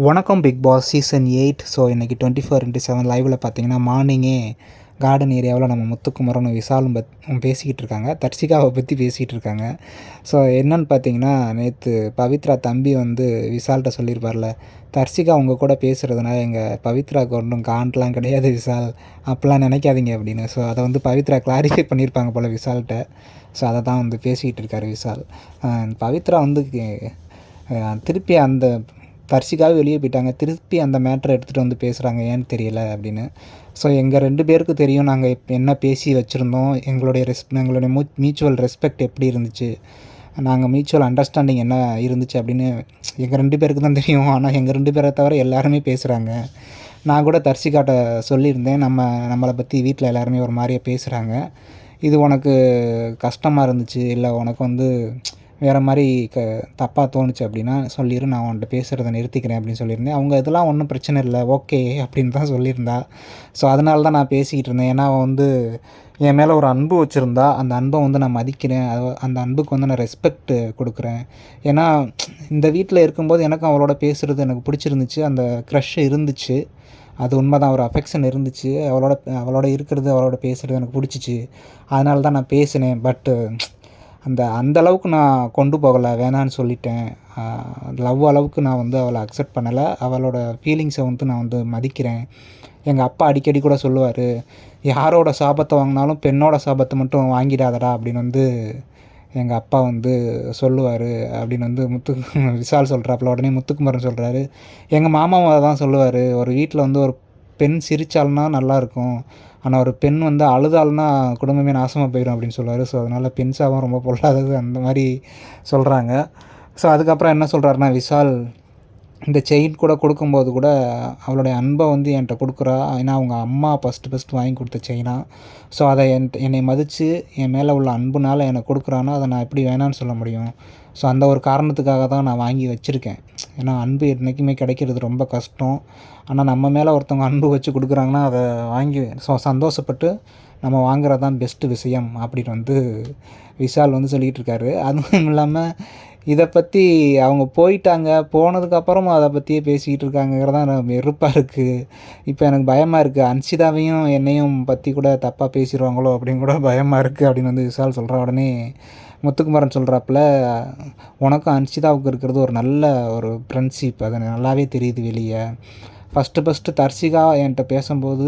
வணக்கம் big Boss season 8. So இன்றைக்கி 24/7 லைவில் பார்த்தீங்கன்னா மார்னிங்கே கார்டன் ஏரியாவில் நம்ம முத்துக்குமரனும் விசாலும் பேசிக்கிட்டு இருக்காங்க. தர்ஷிகாவை பற்றி பேசிகிட்டு இருக்காங்க. ஸோ என்னன்னு பார்த்தீங்கன்னா, நேற்று பவித்ரா தம்பி விசால்கிட்ட சொல்லியிருப்பார்ல, தர்ஷிகா உங்கள் கூட பேசுகிறதுனால எங்கள் பவித்ராவுக்கு ஒன்றும் காண்டெலாம் கிடையாது விசால், அப்படிலாம் நினைக்காதீங்க அப்படின்னு. ஸோ அதை பவித்ரா கிளாரிஃபை பண்ணியிருப்பாங்க போல் விசால்கிட்ட. ஸோ அதை தான் பேசிக்கிட்டு இருக்கார் விசால். பவித்ரா திருப்பி அந்த தர்ஷிகாவே வெளியே போயிட்டாங்க. திருப்பி அந்த மேட்டரை எடுத்துகிட்டு பேசுகிறாங்க, ஏன்னு தெரியல அப்படின்னு. ஸோ எங்கள் 2 பேருக்கு தெரியும் நாங்கள் என்ன பேசி வச்சுருந்தோம், எங்களுடைய மியூச்சுவல் ரெஸ்பெக்ட் எப்படி இருந்துச்சு, நாங்கள் மியூச்சுவல் அண்டர்ஸ்டாண்டிங் என்ன இருந்துச்சு அப்படின்னு எங்கள் 2 பேருக்கு தான் தெரியும். ஆனால் எங்கள் 2 பேரை தவிர எல்லாருமே பேசுகிறாங்க. நான் கூட தர்ஷிகாட்ட சொல்லியிருந்தேன், நம்மளை பற்றி வீட்டில் எல்லாருமே ஒரு மாதிரியே பேசுகிறாங்க, இது உனக்கு கஷ்டமாக இருந்துச்சு இல்லை உனக்கு வேறு மாதிரி தப்பாக தோணுச்சு அப்படின்னா சொல்லிடு, நான் உன்கிட்ட பேசுகிறத நிறுத்திக்கிறேன் அப்படின்னு சொல்லியிருந்தேன். அவங்க இதெல்லாம் ஒன்றும் பிரச்சனை இல்லை, ஓகே அப்படின்னு தான் சொல்லியிருந்தா. ஸோ அதனால தான் நான் பேசிக்கிட்டு இருந்தேன். ஏன்னா என் மேலே ஒரு அன்பு வச்சுருந்தா, அந்த அன்பை நான் மதிக்கிறேன், அந்த அன்புக்கு நான் ரெஸ்பெக்ட் கொடுக்குறேன். ஏன்னா இந்த வீட்டில் இருக்கும்போது எனக்கும் அவளோட பேசுகிறது எனக்கு பிடிச்சிருந்துச்சு, அந்த க்ரஷ் இருந்துச்சு, அது உண்மை தான், ஒரு அஃபெக்ஷன் இருந்துச்சு, அவளோட இருக்கிறது அவளோட பேசுகிறது எனக்கு பிடிச்சிச்சு, அதனால தான் நான் பேசினேன். பட்டு அந்த அளவுக்கு நான் கொண்டு போகலை, வேணான்னு சொல்லிட்டேன். லவ் அளவுக்கு நான் அவளை அக்செப்ட் பண்ணலை. அவளோட ஃபீலிங்ஸை நான் மதிக்கிறேன். எங்கள் அப்பா அடிக்கடி கூட சொல்லுவார், யாரோட சாபத்தை வாங்கினாலும் பெண்ணோட சாபத்தை மட்டும் வாங்கிடாதடா அப்படின்னு எங்கள் அப்பா சொல்லுவார் அப்படின்னு விசால் சொல்கிறாப்புல. உடனே முத்துக்குமரன் சொல்கிறாரு, எங்கள் மாமாவை தான் சொல்லுவார், ஒரு வீட்டில் ஒரு பெண் சிரித்தால்னா நல்லாயிருக்கும், ஆனால் ஒரு பெண் அழுதாள்னா குடும்பமே நாசமாக போயிடும் அப்படின்னு சொல்லுவார். ஸோ அதனால் பெண் சாபம் ரொம்ப பொல்லாதது அந்த மாதிரி சொல்கிறாங்க. ஸோ அதுக்கப்புறம் என்ன சொல்கிறாருன்னா, விசால் இந்த செயின் கூட கொடுக்கும்போது கூட அவளுடைய அன்பை என்கிட்ட கொடுக்குறா, ஏன்னா அவங்க அம்மா ஃபஸ்ட்டு வாங்கி கொடுத்த செயினா. ஸோ அதை என்னை மதித்து என் மேலே உள்ள அன்புனால் எனக்கு கொடுக்குறான்னா அதை நான் எப்படி வேணான்னு சொல்ல முடியும். ஸோ அந்த ஒரு காரணத்துக்காக தான் நான் வாங்கி வச்சுருக்கேன். ஏன்னா அன்பு என்றைக்குமே கிடைக்கிறது ரொம்ப கஷ்டம். ஆனால் நம்ம மேலே ஒருத்தவங்க அன்பு வச்சு கொடுக்குறாங்கன்னா அதை வாங்கி சந்தோஷப்பட்டு நம்ம வாங்குறது தான் பெஸ்ட்டு விஷயம் அப்படின்னு விசால் சொல்லிகிட்டு இருக்காரு. அதுவும் இல்லாமல் இதை பற்றி அவங்க போயிட்டாங்க, போனதுக்கப்புறமும் அதை பற்றியே பேசிக்கிட்டு இருக்காங்கிறதான் வெறுப்பாக இருக்குது. இப்போ எனக்கு பயமாக இருக்குது, அன்ஷிதாவையும் என்னையும் பற்றி கூட தப்பாக பேசிடுவாங்களோ அப்படின்னு கூட பயமாக இருக்குது அப்படின்னு விசால் சொல்கிற. உடனே முத்துக்குமரன் சொல்கிறாப்புல, உனக்கும் அன்ஷிதாவுக்கு இருக்கிறது ஒரு நல்ல ஒரு ஃப்ரெண்ட்ஷிப், அது நல்லாவே தெரியுது வெளியே. ஃபஸ்ட்டு தர்ஷிகா என்கிட்ட பேசும்போது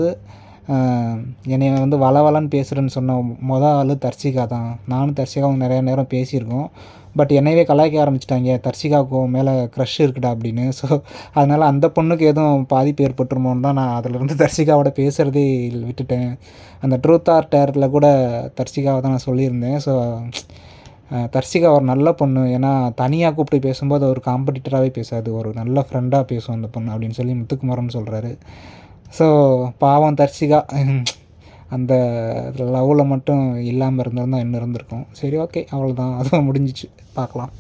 என்னை வளவலன்னு பேசுகிறேன்னு சொன்ன ஆள் தர்ஷிகா தான். நானும் தர்ஷிகாவும் நிறையா நேரம் பேசியிருக்கோம். பட் என்னையவே கலாய்க்க ஆரம்பிச்சிட்டாங்க, தர்ஷிகாவுக்கு மேலே க்ரஷ் இருக்குடா அப்படின்னு. ஸோ அதனால் அந்த பொண்ணுக்கு எதுவும் பாதிப்பு ஏற்பட்டுருமோன்னு தான் நான் அதிலேருந்து தர்ஷிகாவோட பேசுகிறதே விட்டுட்டேன். அந்த ட்ரூத் ஆர் டேரில் கூட தர்ஷிகாவை தான் நான் சொல்லியிருந்தேன். ஸோ தர்ஷிகா ஒரு நல்ல பொண்ணு, ஏன்னா தனியாக கூப்பிட்டு பேசும்போது ஒரு காம்படிட்டராகவே பேசாது, ஒரு நல்ல ஃப்ரெண்டாக பேசும் அந்த பொண்ணு அப்படின்னு சொல்லி முத்துக்குமரன் சொல்கிறாரு. ஸோ பாவம் தர்ஷிகா அந்த லவ்வில் மட்டும் இல்லாமல் இருந்திருந்தால் இன்னும் இருந்திருக்கும். சரி, ஓகே, அவ்வளோதான், அதுவும் முடிஞ்சிச்சு, பார்க்கலாம்.